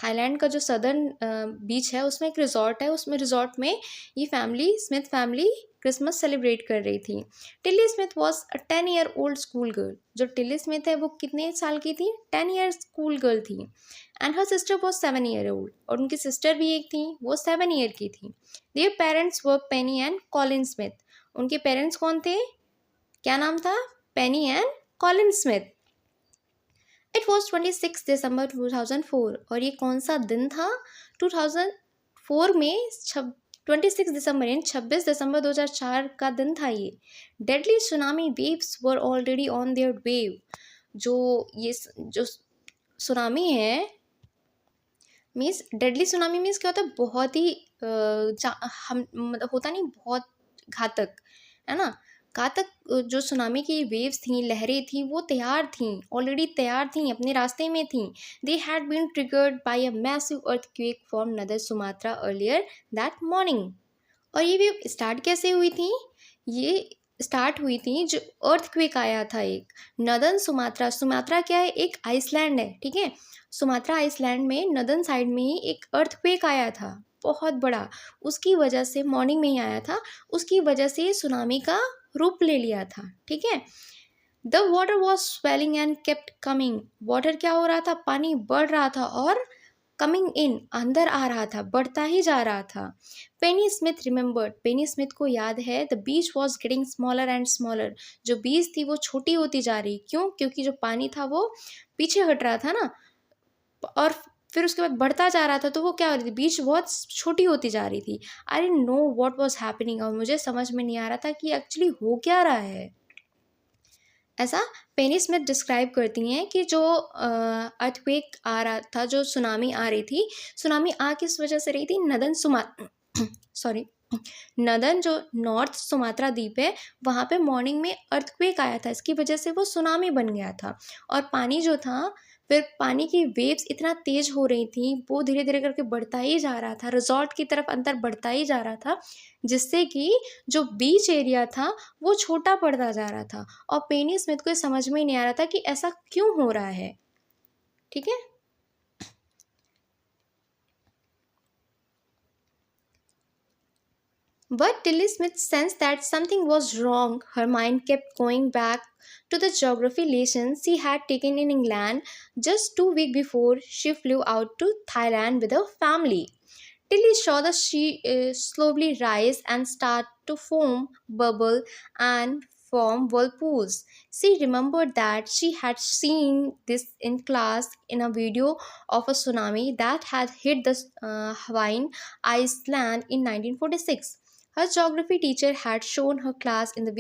S1: थाईलैंड का जो सदर्न बीच है उसमें एक रिजॉर्ट है, उसमें रिजॉर्ट में ये family Smith family Christmas celebrate कर रही थी। Tilly Smith was a 10 year old school girl. जो टिली स्मिथ है वो कितने साल की थी? 10 ईयर स्कूल गर्ल थी। And her sister was 7 year old, और उनकी सिस्टर भी एक थी, वो 7 ईयर की थी। Their parents were Penny and Colin Smith. उनके पेरेंट्स कौन थे? क्या नाम था? Penny and Colin Smith. It was 26 December 2004, और ये कौन सा दिन था? 2004 में 26 दिसंबर यानी 26 दिसंबर 2004 का दिन था ये। Deadly tsunami waves were already on their wave. जो सुनामी है मीन्स डेडली सुनामी मीन्स क्या होता है? बहुत ही हम मतलब होता नहीं, बहुत घातक, है ना। घातक जो सुनामी की वेव्स थी, लहरें थी, वो तैयार थी, ऑलरेडी तैयार थी, अपने रास्ते में थी। They had been triggered by a massive earthquake from northern Sumatra earlier that morning. और ये वेव स्टार्ट कैसे हुई थी? ये स्टार्ट हुई थी जो अर्थक्वेक आया था एक नदर्न सुमात्रा। सुमात्रा क्या है? एक आइसलैंड है, ठीक है। सुमात्रा आइसलैंड में नदर्न साइड में ही एक अर्थक्वेक आया था, बहुत बड़ा। उसकी वजह से मॉर्निंग में ही आया था, उसकी वजह से सुनामी का रूप ले लिया था, ठीक है। The water was swelling and kept coming. Water क्या हो रहा था? पानी बढ़ रहा था और कमिंग इन अंदर आ रहा था, बढ़ता ही जा रहा था। पेनी स्मिथ रिमेंबर्ड। पेनी स्मिथ को याद है the beach was getting smaller and smaller. जो बीच थी वो छोटी होती जा रही। क्यों? क्योंकि जो पानी था वो पीछे हट रहा था ना, और फिर उसके बाद बढ़ता जा रहा था, तो वो क्या हो रही थी? बीच बहुत छोटी होती जा रही थी। I didn't know what was happening, और मुझे समझ में नहीं आ रहा था कि एक्चुअली हो क्या रहा है। ऐसा पेनी स्मिथ डिस्क्राइब करती हैं कि जो अर्थक्वेक आ रहा था, जो सुनामी आ रही थी, सुनामी आ किस वजह से रही थी? सॉरी नदर्न जो नॉर्थ सुमात्रा द्वीप है वहाँ पे मॉर्निंग में अर्थक्वेक आया था, इसकी वजह से वो सुनामी बन गया था। और पानी जो था, फिर पानी की वेव्स इतना तेज हो रही थी, वो धीरे धीरे करके बढ़ता ही जा रहा था, रिजॉर्ट की तरफ अंदर बढ़ता ही जा रहा था, जिससे कि जो बीच एरिया था वो छोटा पड़ता जा रहा था। और पेनी स्मिथ को समझ में ही नहीं आ रहा था कि ऐसा क्यों हो रहा है, ठीक है। But Tilly Smith sensed that something was wrong. Her mind kept going back to the geography lessons she had taken in England just 2 weeks before she flew out to Thailand with her family. Tilly saw the sea slowly rise and start to foam, bubble, and form whirlpools. She remembered that she had seen this in class in a video of a tsunami that had hit the Hawaiian Island in 1946. Her geography teacher had shown her class the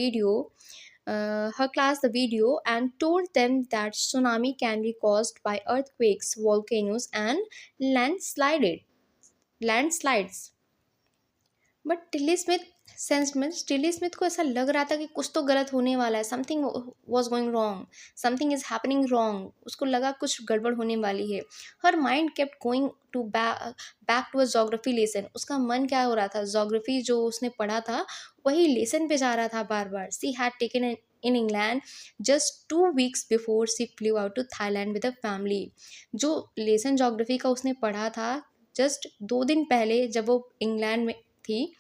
S1: video and told them that tsunami can be caused by earthquakes, volcanoes, and landslides. But Tilly Smith को ऐसा लग रहा था कि कुछ तो गलत होने वाला है, something was going wrong, something is happening wrong. उसको लगा कुछ गड़बड़ होने वाली है। Her mind kept going to back to a geography lesson. उसका मन क्या हो रहा था? जोग्राफी जो उसने पढ़ा था वही लेसन पे जा रहा था बार बार। She had taken in England just 2 weeks before she flew out to Thailand with a family. जो लेसन जोग्राफी का उसने पढ़ा था जस्ट 2 दिन पहले, जब वो इंग्लैंड में थी,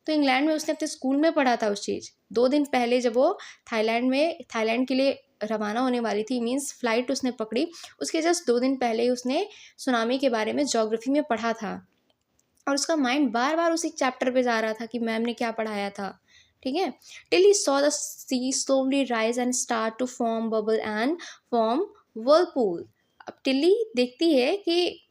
S1: तो इंग्लैंड में उसने अपने स्कूल में पढ़ा था उस चीज़। 2 दिन पहले जब वो थाईलैंड के लिए रवाना होने वाली थी, मीन्स फ्लाइट उसने पकड़ी, उसके जस्ट 2 दिन पहले उसने सुनामी के बारे में जोग्राफी में पढ़ा था। और उसका माइंड बार बार उसी चैप्टर पे जा रहा था कि मैम ने क्या पढ़ाया था, ठीक है। Till he saw the sea slowly rise and start to form bubble and form whirlpool. अब टिल्ली देखती है कि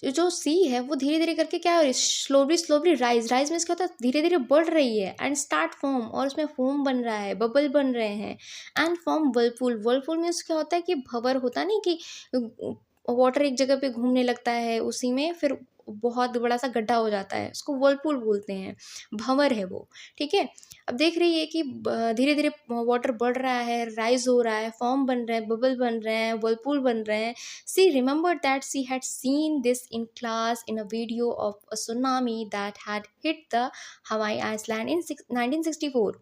S1: जो सी है वो धीरे धीरे करके क्या हो रही है? स्लोली राइज मीन्स क्या होता है? धीरे धीरे बढ़ रही है। एंड स्टार्ट फॉर्म, और उसमें फोम बन रहा है, बबल बन रहे हैं। एंड फॉर्म वर्लपूल मीन्स क्या होता है कि भंवर होता नहीं कि वाटर एक जगह पे घूमने लगता है, उसी में फिर बहुत बड़ा सा गड्ढा हो जाता है, उसको वर्लपूल बोलते हैं, भंवर है वो, ठीक है। अब देख रही है कि धीरे धीरे वाटर बढ़ रहा है, राइज हो रहा है, फॉर्म बन रहे हैं, बबल बन रहे हैं, वर्लपूल बन रहे हैं. She remembered that she had seen this in class in a video of a tsunami that had hit the Hawaii island in 1964.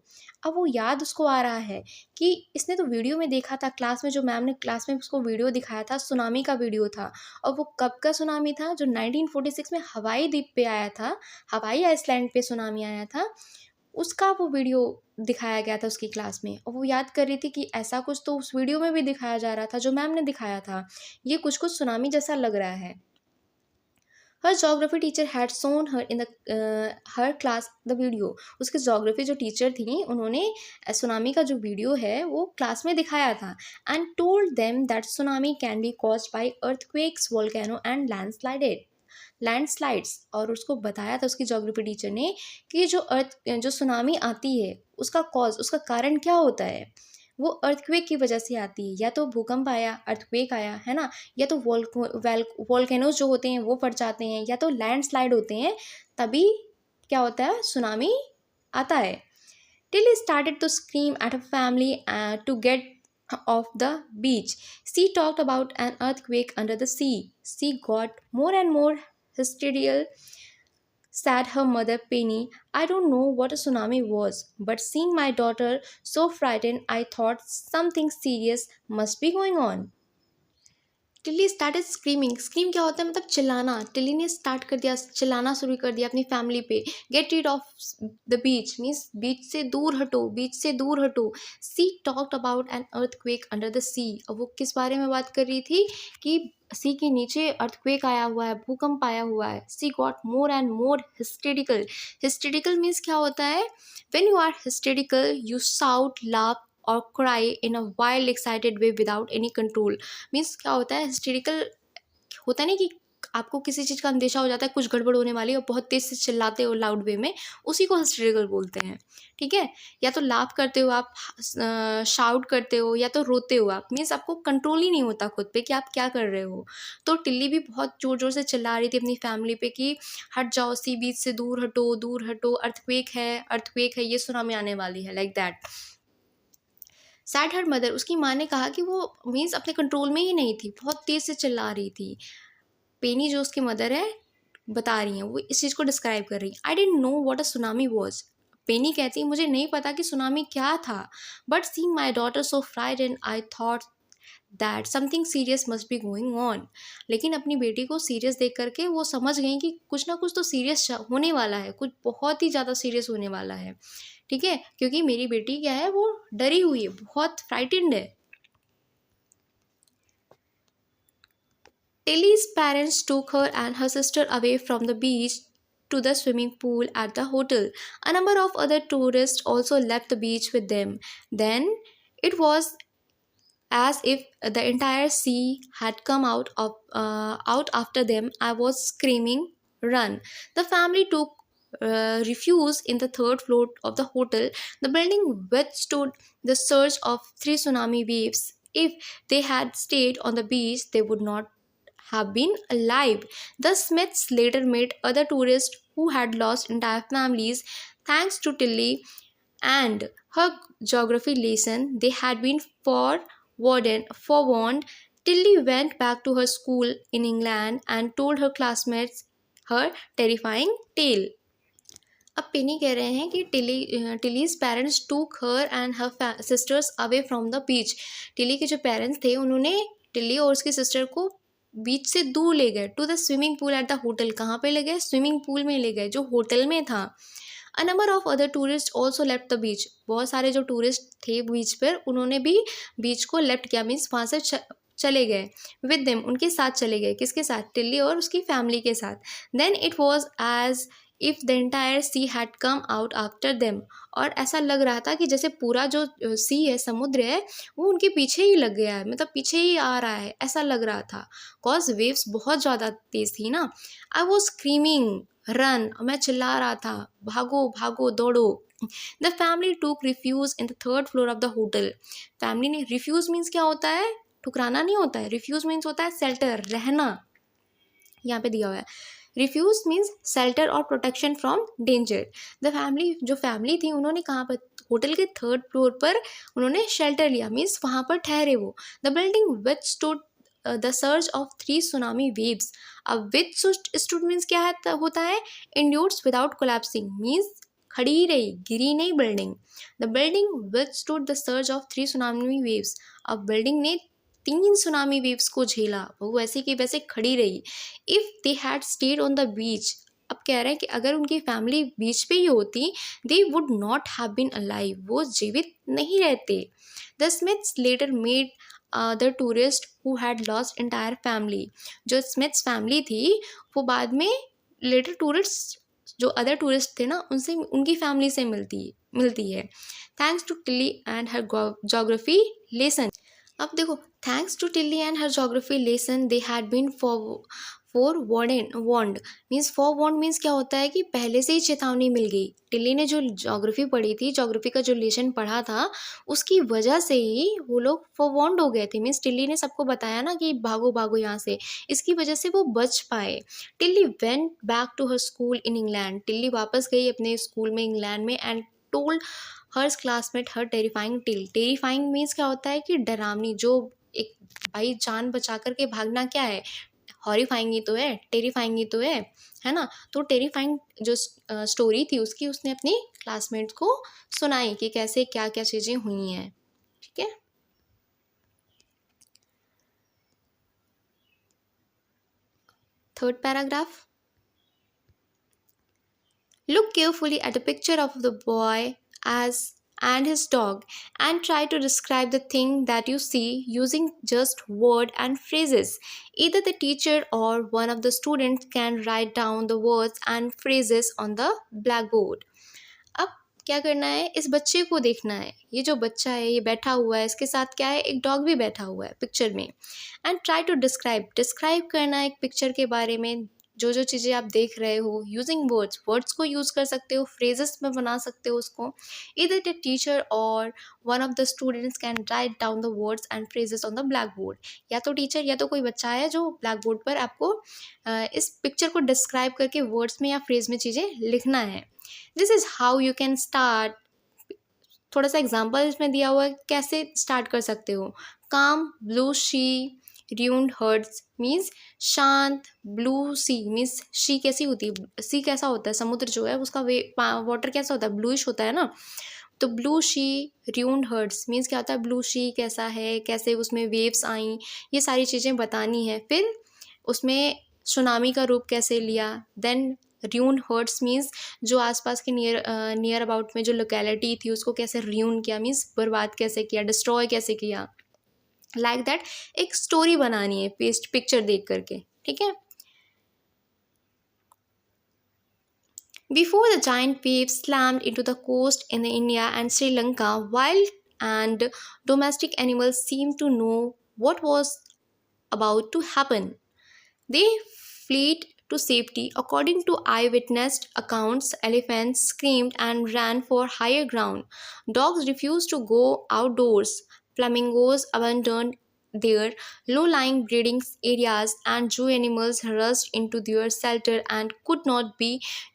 S1: अब वो याद उसको आ रहा है कि इसने तो वीडियो में देखा था, क्लास में जो मैम ने क्लास में उसको वीडियो दिखाया था, सुनामी का वीडियो था. और वो कब का सुनामी था? जो 1946 में हवाई द्वीप पे आया था, हवाई आइसलैंड पे सुनामी आया था, उसका वो वीडियो दिखाया गया था उसकी क्लास में. और वो याद कर रही थी कि ऐसा कुछ तो उस वीडियो में भी दिखाया जा रहा था जो मैम ने दिखाया था, ये कुछ कुछ सुनामी जैसा लग रहा है. Her geography teacher had shown her in the her class the video. उसके जोग्राफी जो टीचर थी उन्होंने सुनामी का जो वीडियो है वो क्लास में दिखाया था. And told them that tsunami can be caused by earthquakes, volcano and landslides. और उसको बताया था उसकी जोग्राफी टीचर ने कि जो सुनामी आती है उसका कॉज, उसका कारण क्या होता है. वो अर्थक्वेक की वजह से आती है, या तो भूकंप आया, अर्थक्वेक आया है ना, या तो वोल्केनोज जो होते हैं वो फट जाते हैं, या तो लैंडस्लाइड होते हैं, तभी क्या होता है, सुनामी आता है. Till he started to scream at her family to get off the beach. She talked about an earthquake under the sea. She got more and more hysterical, said her mother Penny. I don't know what a tsunami was, but seeing my daughter so frightened, I thought something serious must be going on. Tilly started screaming. Scream क्या होता है, मतलब चिल्लाना. टिल्ली ने स्टार्ट कर दिया, चिल्लाना शुरू कर दिया अपनी फैमिली पे. Get rid of the beach means beach से दूर हटो, बीच से दूर हटो. She talked about an earthquake under the sea. अब वो किस बारे में बात कर रही थी कि सी के नीचे अर्थक्वेक आया हुआ है, भूकंप आया हुआ है. She got more and more hysterical. Hysterical means क्या होता है, when you are hysterical you shout, laugh or cry in a wild excited way without any control. Means क्या होता है, हिस्टेरिकल होता है ना कि आपको किसी चीज़ का अंदेशा हो जाता है, कुछ गड़बड़ होने वाली है, और बहुत तेज़ से चिल्लाते हो लाउड वे में, उसी को हिस्टेरिकल बोलते हैं, ठीक है. या तो लाफ करते हो आप, शाउट करते हो, या तो रोते हो आप. मीन्स आपको कंट्रोल ही नहीं होता खुद पे कि आप क्या कर रहे हो. तो टिल्ली भी बहुत ज़ोर ज़ोर से चिल्ला रही थी अपनी फैमिली पे कि हट जाओ, सी बीच से दूर हटो, दूर हटो, अर्थक्वेक है, अर्थक्वेक है, ये सुनामी आने वाली है, like that. Sad her mother. उसकी माँ ने कहा कि वो मीन्स अपने कंट्रोल में ही नहीं थी, बहुत तेज़ से चिल्ला रही थी. पेनी जो उसकी मदर है बता रही हैं, वो इस चीज़ को डिस्क्राइब कर रही हैं. I didn't know what a tsunami was. Penny कहती मुझे नहीं पता कि सुनामी क्या था. But seeing my daughter so frightened I thought that something serious must be going on. लेकिन अपनी बेटी को सीरियस देख करके वो समझ गई कि कुछ ना कुछ तो सीरियस होने वाला है, कुछ बहुत ही ज़्यादा सीरियस होने वाला है, ठीक है. क्योंकि मेरी बेटी क्या है, वो डरी हुई है, बहुत फ्राइटेंड है. Tilly's parents took her and her sister away from the beach to the swimming pool at the hotel. A number of other tourists also left the beach with them. Then it was as if the entire sea had come out after them. I was screaming, "Run!" The family took refuge in the third floor of the hotel. The building withstood the surge of three tsunami waves. If they had stayed on the beach, they would not have been alive. The Smiths later met other tourists who had lost entire families. Thanks to Tilly and her geography lesson, they had been forewarned. Tilly went back to her school in England and told her classmates her terrifying tale. अब पेनी कह रहे हैं कि टिलीज पेरेंट्स टूक her and her sisters away from the beach. Tilly के जो पेरेंट्स थे उन्होंने टिली और उसकी सिस्टर को बीच से दूर ले गए. To the swimming pool at the hotel. कहाँ पे ले गए? स्विमिंग पूल में ले गए जो होटल में था. अ number of other tourist also left the beach. बहुत सारे जो टूरिस्ट थे बीच पर उन्होंने भी बीच को लेफ्ट किया, मीन्स वहाँ से चले गए. विद देम, उनके साथ चले गए. किसके साथ? टिल्ली और उसकी फैमिली के साथ. Then it was as if the entire sea had come out after them. और ऐसा लग रहा था कि जैसे पूरा जो सी है, समुद्र है, वो उनके पीछे ही लग गया है, मतलब पीछे ही आ रहा है, ऐसा लग रहा था. कॉज वेव्स बहुत ज़्यादा तेज थी ना. I was screaming, run. मैं चिल्ला रहा था, भागो भागो दौड़ो. द फैमिली टूक refuge in the third floor of the hotel. Family ने, रिफ्यूज मीन्स क्या होता है? ठुकराना नहीं होता है. रिफ्यूज मीन्स होता है सेल्टर, रहना. यहाँ पे दिया हुआ है रिफ्यूज मीन्स शेल्टर और protection from danger. The family, जो फैमिली थी उन्होंने कहाँ पर, होटल के 3rd फ्लोर पर उन्होंने शेल्टर लिया, मीन्स वहाँ पर ठहरे वो। The building which stood the surge of 3 tsunami waves. अब विच स्टूड मीन्स क्या होता है, इंड्यूर्स विदाउट कोलैप्सिंग, मीन्स खड़ी रही, गिरी नहीं building. The building which stood the surge of 3 tsunami waves. अब बिल्डिंग ने 3 सुनामी वेव्स को झेला, वो वैसे की वैसे खड़ी रही। If they had stayed on the बीच, अब कह रहे हैं कि अगर उनकी फैमिली बीच पे ही होती, they would not have been alive, वो जीवित नहीं रहते। The Smiths later met the tourist who had lost entire family. जो स्मिथ्स फैमिली थी वो बाद में लेटर टूरिस्ट, जो अदर टूरिस्ट थे ना, उनसे, उनकी फैमिली से मिलती है। Thanks to Tilly and her geography lesson. अब देखो, thanks to Tilly and her geography lesson they had been forewarned means, forewarned means क्या होता है कि पहले से ही चेतावनी मिल गई। टिल्ली ने जो ज्योग्राफी पढ़ी थी, ज्योग्राफी का जो लेसन पढ़ा था, उसकी वजह से ही वो लोग फॉर वॉन्ड हो गए थे। मीन्स टिल्ली ने सबको बताया ना कि भागो भागो यहाँ से, इसकी वजह से वो बच पाए। Tilly went back to her school in England. Tilly वापस गई अपने स्कूल में इंग्लैंड में, and told hers classmate her terrifying tale. Terrifying means क्या होता है कि डरावनी, जो एक भाई जान बचा कर के भागना क्या है, हॉरिफाइंग ही तो है, टेरिफाइंग ही तो है ना। तो टेरिफाइंग जो स्टोरी थी उसकी, उसने अपनी क्लासमेट्स को सुनाई कि कैसे क्या क्या चीज़ें हुई हैं। ठीक है, third paragraph. Look carefully at the picture of the boy as and his dog and try to describe the thing that you see using just word and phrases. Either the teacher or one of the students can write down the words and phrases on the blackboard. अब क्या करना है, इस बच्चे को देखना है। ये जो बच्चा है ये बैठा हुआ है, इसके साथ क्या है, एक डॉग भी बैठा हुआ है पिक्चर में। एंड ट्राई टू डिस्क्राइब करना है एक पिक्चर के बारे में, जो जो चीज़ें आप देख रहे हो, यूजिंग वर्ड्स को यूज़ कर सकते हो, फ्रेजेस में बना सकते हो उसको। इधर द टीचर और one of the students can write down the words and phrases on the black board. या तो टीचर या तो कोई बच्चा है जो ब्लैक बोर्ड पर आपको इस पिक्चर को डिस्क्राइब करके वर्ड्स में या फ्रेज में चीज़ें लिखना है। This is how you can start. थोड़ा सा एग्जाम्पल इसमें दिया हुआ है, कैसे स्टार्ट कर सकते हो। काम blue she ruined hertz means शांत, ब्लू सी मीन्स शी कैसी होती है, सी कैसा होता है, समुद्र जो है उसका वाटर कैसा होता है, ब्लूइश होता है ना। तो blue she ruined hertz means क्या होता है, ब्लू शी कैसा है, कैसे उसमें वेव्स आई, ये सारी चीज़ें बतानी है। फिर उसमें सुनामी का रूप कैसे लिया। देन र्यून हर्ट्स मीन्स जो आसपास के नियर अबाउट में जो लोकेलिटी थी उसको कैसे र्यून किया, मीन्स बर्बाद कैसे किया, डिस्ट्रॉय कैसे किया। लाइक दैट एक स्टोरी बनानी है पिक्चर देख करके। ठीक है। Before the giant waves slammed into the coast in India and Sri Lanka, wild and domestic animals seemed to know what was about to happen. They fled to safety. According to eyewitness accounts, elephants screamed and ran for higher ground. Dogs refused to go outdoors. Flamingos abandoned their low-lying breeding areas, and zoo animals rushed into their shelter and could not be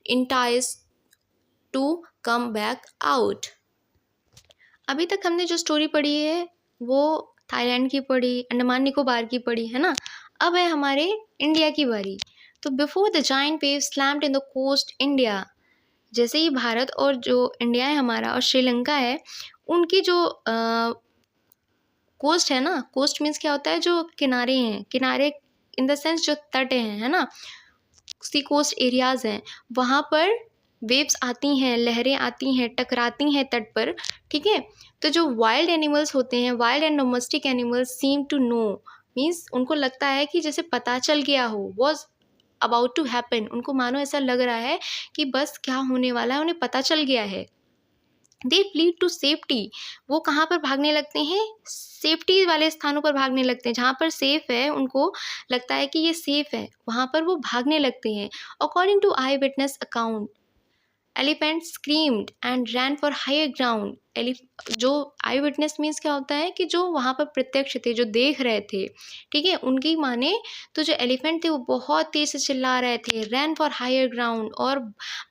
S1: enticed to come back out. अभी तक हमने जो स्टोरी पढ़ी है वो थाईलैंड की पढ़ी, अंडमान निकोबार की पढ़ी है ना। अब है हमारे इंडिया की बारी। तो before the giant wave slammed in the coast India, जैसे ही भारत और जो इंडिया है हमारा और श्रीलंका है, उनकी जो कोस्ट है ना, कोस्ट मीन्स क्या होता है, जो किनारे हैं, किनारे इन द सेंस जो तट हैं, है ना, सी कोस्ट एरियाज़ हैं, वहाँ पर वेव्स आती हैं, लहरें आती हैं, टकराती हैं तट पर। ठीक है। तो जो वाइल्ड एनिमल्स होते हैं, wild and domestic animals seem to know means उनको लगता है कि जैसे पता चल गया हो, वॉज अबाउट टू हैपन, उनको मानो ऐसा लग रहा है कि बस क्या होने वाला है, उन्हें पता चल गया है। दे फ्लीड टू सेफ्टी, वो कहाँ पर भागने लगते हैं, सेफ्टी वाले स्थानों पर भागने लगते हैं, जहाँ पर सेफ़ है, उनको लगता है कि ये सेफ़ है, वहाँ पर वो भागने लगते हैं। According to eye witness account, elephant screamed and ran for higher ground. जो आई विटनेस मीन्स क्या होता है कि जो वहाँ पर प्रत्यक्ष थे, जो देख रहे थे, ठीक है, उनकी माने तो जो एलिफेंट थे वो बहुत तेज से चिल्ला रहे थे, रैन फॉर हायर ग्राउंड, और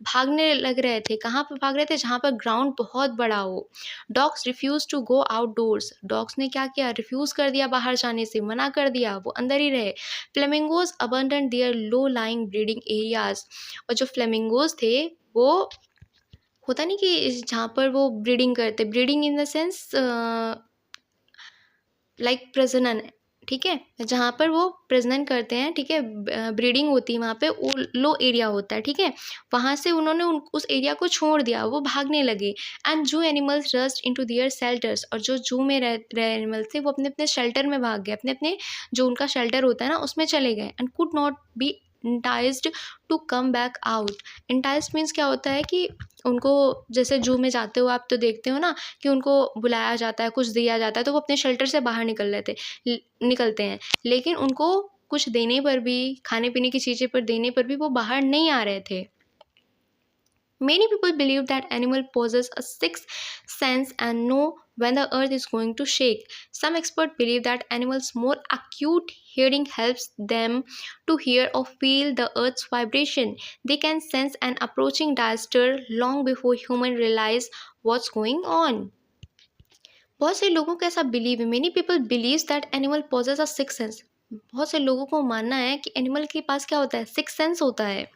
S1: भागने लग रहे थे। कहाँ पर भाग रहे थे? जहाँ पर ग्राउंड बहुत बड़ा हो। Dogs refuse to go outdoors. Dogs ने क्या किया? रिफ्यूज कर दिया बाहर जाने से, मना कर दिया, वो अंदर ही रहे। Flamingos abandon their low lying breeding areas. और जो फ्लेमिंगोज थे वो होता नहीं कि जहाँ पर वो ब्रीडिंग करते, breeding in the sense like प्रजनन, ठीक है, जहाँ पर वो प्रजनन करते हैं, ठीक है, ब्रीडिंग होती है वहाँ पे, वो लो एरिया होता है, ठीक है, वहाँ से उन्होंने उस एरिया को छोड़ दिया, वो भागने लगे। एंड जू animals rust into their shelters. और जो जू में रहे एनिमल्स थे वो अपने अपने शेल्टर में भाग गए, अपने अपने जो उनका शेल्टर होता है ना उसमें चले गए। And could not be enticed to come back out. Enticed means क्या होता है कि उनको, जैसे जू में जाते हो आप तो देखते हो ना कि उनको बुलाया जाता है, कुछ दिया जाता है, तो वो अपने शेल्टर से बाहर निकलते हैं, लेकिन उनको कुछ देने पर भी, खाने पीने की चीज़ें पर देने पर भी वो बाहर नहीं आ रहे थे। Many people believe that animal possess a sixth sense and know when the earth is going to shake. Some experts believe that animals' more acute hearing helps them to hear or feel the earth's vibration. They can sense an approaching disaster long before humans realize what's going on. बहुत से लोगों का ऐसा बिलीव है, many people believes that animal possess a six sense. बहुत से लोगों को मानना है कि एनिमल के पास क्या होता है? सिक्स सेंस होता है।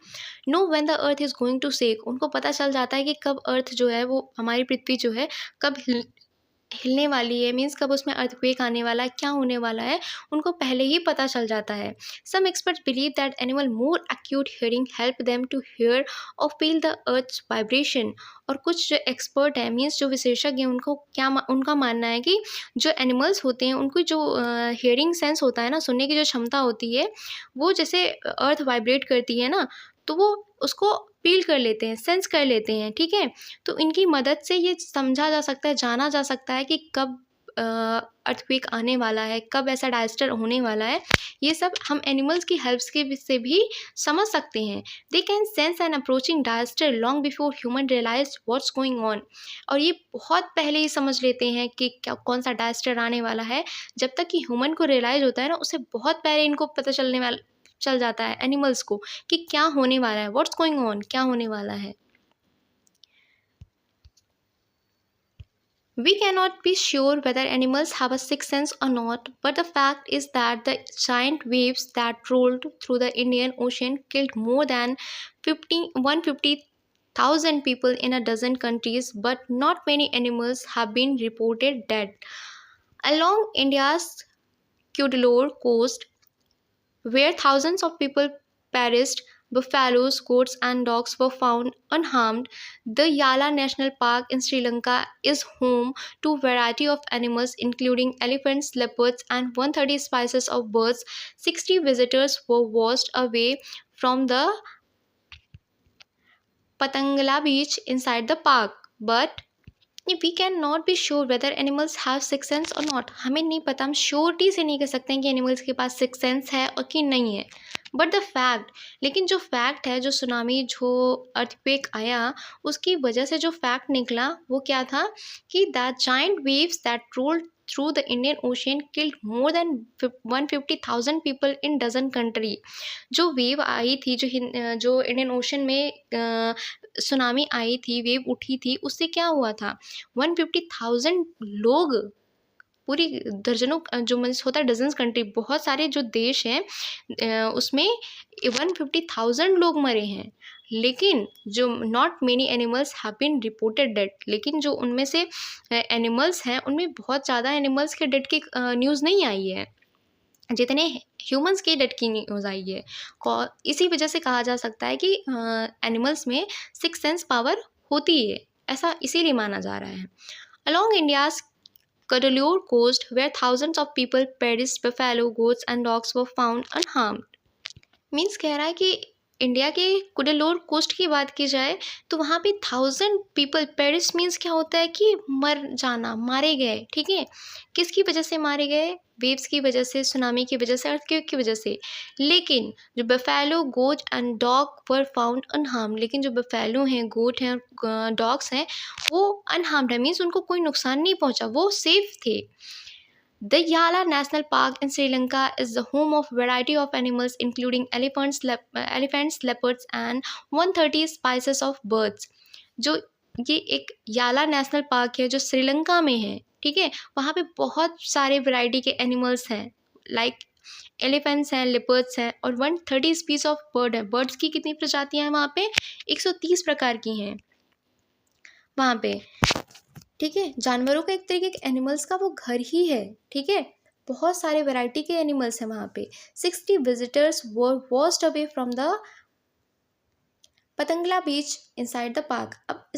S1: Know when the earth is going to shake. उनको पता चल जाता है कि कब अर्थ जो है, वो हमारी पृथ्वी जो है, कब हिलने वाली है, मीन्स कब उसमें अर्थक्वेक आने वाला है, क्या होने वाला है, उनको पहले ही पता चल जाता है। Some experts believe that animal more acute hearing help them to hear or feel the earth's vibration. और कुछ जो एक्सपर्ट है, मीन्स जो विशेषज्ञ हैं, उनका मानना है कि जो एनिमल्स होते हैं उनकी जो हियरिंग सेंस होता है ना, सुनने की जो क्षमता होती है, वो जैसे अर्थ वाइब्रेट करती है ना, तो वो उसको फील कर लेते हैं, सेंस कर लेते हैं, ठीक है। तो इनकी मदद से ये समझा जा सकता है, जाना जा सकता है कि कब अर्थक्वेक आने वाला है, कब ऐसा डायस्टर होने वाला है। ये सब हम एनिमल्स की हेल्प से भी समझ सकते हैं। They can sense an approaching disaster long before human realize what's going on. और ये बहुत पहले ही समझ लेते हैं कि क्या कौन सा डायस्टर आने वाला है। जब तक कि ह्यूमन को रियलाइज होता है ना, उससे बहुत पहले इनको पता चल जाता है एनिमल्स को कि क्या होने वाला है, व्हाट्स गोइंग ऑन, क्या होने वाला है। We cannot be sure whether animals have a sixth sense or not, but the fact is that the giant waves that rolled through the Indian Ocean killed more than 150,000 people in a dozen countries, but not many animals have been reported dead. Along India's Cuddalore coast, where thousands of people perished, buffaloes, goats, and dogs were found unharmed. The Yala National Park in Sri Lanka is home to a variety of animals, including elephants, leopards, and 130 species of birds. 60 visitors were washed away from the Patangala beach inside the park. But we can not be sure whether animals have six sense or not. हमें नहीं पता, हम श्योरिटी से नहीं कह सकते हैं कि एनिमल्स के पास सिक्स सेंस है और कि नहीं है। बट द फैक्ट, लेकिन जो फैक्ट है, जो सुनामी, जो अर्थक्वेक आया, उसकी वजह से जो फैक्ट निकला वो क्या था कि that giant waves that rolled through the Indian Ocean killed more than 150,000 people in dozen country। जो वेव आई थी, जो इंडियन ओशन में सुनामी आई थी, वेव उठी थी, उससे क्या हुआ था? 150,000 लोग, पूरी दर्जनों, जो मीन्स होता है डजन्स कंट्री, बहुत सारे जो देश हैं उसमें 150,000 लोग मरे हैं। लेकिन जो not many animals have been reported dead, लेकिन जो उनमें से एनिमल्स हैं उनमें बहुत ज़्यादा एनिमल्स के डेड की न्यूज़ नहीं आई है जितने ह्यूमंस की डेड की न्यूज़ आई है। इसी वजह से कहा जा सकता है कि एनिमल्स में सिक्स सेंस पावर होती है, ऐसा इसीलिए माना जा रहा है। Along India's Cuddalore coast, where thousands of people perished, buffalo, goats and dogs were found unharmed। Means कह रहा है कि इंडिया के कुडालोर कोस्ट की बात की जाए तो वहाँ पे 1000 पीपल पेरिस मीन्स क्या होता है कि मर जाना, मारे गए, ठीक है। किसकी वजह से मारे गए? वेव्स की वजह से, सुनामी की वजह से, अर्थक्वेक की वजह से। लेकिन जो buffalo, goat and dog were found unharmed, लेकिन जो बफेलो हैं, गोट हैं, डॉग्स हैं, वो अनहार्म्ड है, मीन्स उनको कोई नुकसान नहीं पहुंचा, वो सेफ थे। The Yala National Park in Sri Lanka is the home of variety of animals including elephants, leopards and 130 species of birds. जो ये एक याला नेशनल पार्क है जो श्रीलंका में है, ठीक है। वहाँ पे बहुत सारे वैरायटी के एनिमल्स हैं, लाइक एलिफेंट्स हैं, लिपर्ड्स हैं और 130 स्पीस ऑफ बर्ड है। बर्ड्स की कितनी प्रजातियाँ हैं वहाँ पे? 130 प्रकार की हैं वहाँ पे, ठीक है। जानवरों का एक तरीके के एनिमल्स का वो घर ही है, ठीक है। बहुत सारे वैरायटी के एनिमल्स हैं वहाँ पे। 60 visitors were washed away from the Patanangala beach inside the park. अब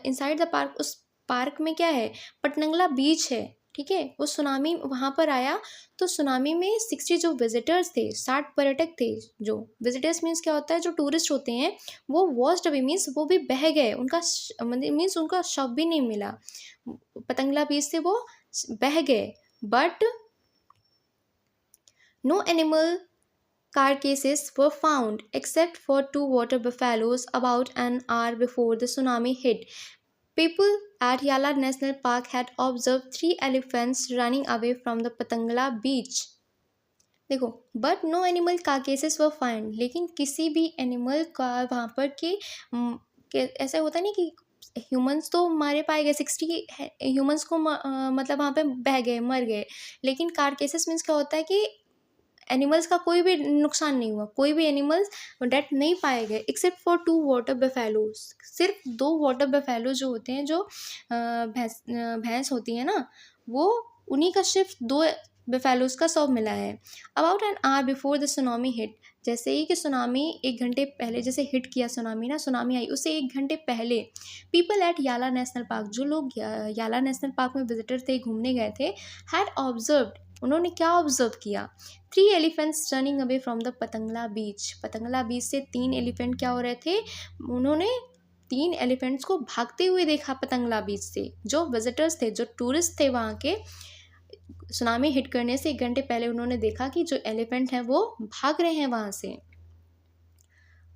S1: इनसाइड द पार्क, उस पार्क में क्या है? पतंगला बीच है, ठीक है। वो सुनामी वहाँ पर आया तो सुनामी में 60 जो विजिटर्स थे, 60 पर्यटक थे। जो विजिटर्स मीन्स क्या होता है? जो टूरिस्ट होते हैं, वो वॉस्ड अवे मीन्स वो भी बह गए, उनका मीन्स उनका शव भी नहीं मिला, पतंगला बीच से वो बह गए। But no animal carcasses were found except for 2 water buffaloes about an hour before the tsunami hit. People at Yala National Park had observed 3 elephants running away from the Patangala beach. देखो, but no animal carcasses were found, लेकिन किसी भी एनिमल का वहाँ पर कि ऐसा होता नहीं कि ह्यूमंस तो मारे पाए गए, 60 ह्यूमंस को मतलब वहाँ पे बह गए, मर गए, लेकिन carcasses मीन्स क्या होता है कि एनिमल्स का कोई भी नुकसान नहीं हुआ, कोई भी एनिमल्स डेथ नहीं पाए गए, एक्सेप्ट फॉर 2 वाटर बफेलोज। सिर्फ 2 वाटर बफेलो जो होते हैं, जो भैंस होती है ना, वो उन्हीं का सिर्फ 2 बफेलोज का शव मिला है। About an hour before the tsunami hit, जैसे ही कि सुनामी 1 घंटे पहले जैसे हिट किया सुनामी ना, सुनामी आई उससे 1 घंटे पहले पीपल एट याला नेशनल पार्क, जो लोग याला नेशनल पार्क में विजिटर थे, घूमने गए थे, हैड ऑब्जर्व्ड, उन्होंने क्या ऑब्जर्व किया? 3 elephants running away from the Patanangala beach. Patanangala beach से 3 एलिफेंट क्या हो रहे थे? उन्होंने 3 एलिफेंट्स को भागते हुए देखा पतंगला बीच से। जो विजिटर्स थे, जो टूरिस्ट थे वहाँ के, सुनामी हिट करने से 1 घंटे पहले उन्होंने देखा कि जो एलिफेंट हैं वो भाग रहे हैं वहाँ से।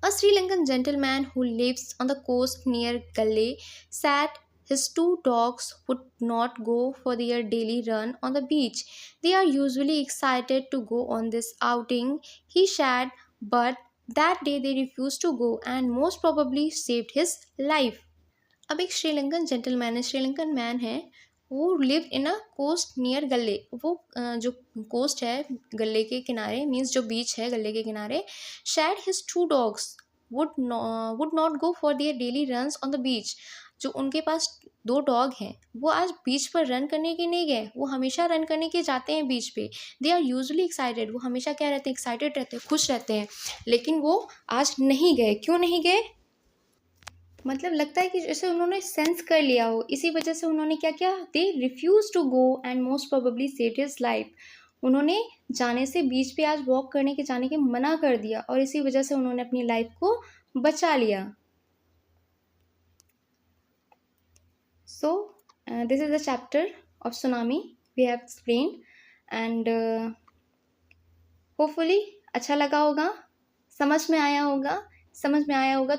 S1: A Sri Lankan gentleman who lives on the coast near Galle sat his 2 dogs would not go for their daily run on the beach. They are usually excited to go on this outing, he said, but that day they refused to go and most probably saved his life. अब एक श्रीलंकन जेंटलमैन है, श्रीलंकन मैन है, वो live in a coast near Galle. वो जो कोस्ट है गले के किनारे, मीन्स जो बीच है गले के किनारे, shed his 2 dogs would not go for their daily runs on the beach. जो उनके पास 2 डॉग हैं, वो आज बीच पर रन करने के नहीं गए, वो हमेशा रन करने के जाते हैं बीच पे। दे आर यूजुअली एक्साइटेड, वो हमेशा क्या रहते हैं? एक्साइटेड रहते हैं, खुश रहते हैं, लेकिन वो आज नहीं गए। क्यों नहीं गए? मतलब लगता है कि जैसे उन्होंने सेंस कर लिया हो, इसी वजह से उन्होंने क्या किया? They refuse to go and most probably saved his life. उन्होंने जाने से, बीच पे आज वॉक करने के जाने के मना कर दिया और इसी वजह से उन्होंने अपनी लाइफ को बचा लिया। So this is the chapter of tsunami we have explained and hopefully अच्छा लगा होगा, समझ में आया होगा।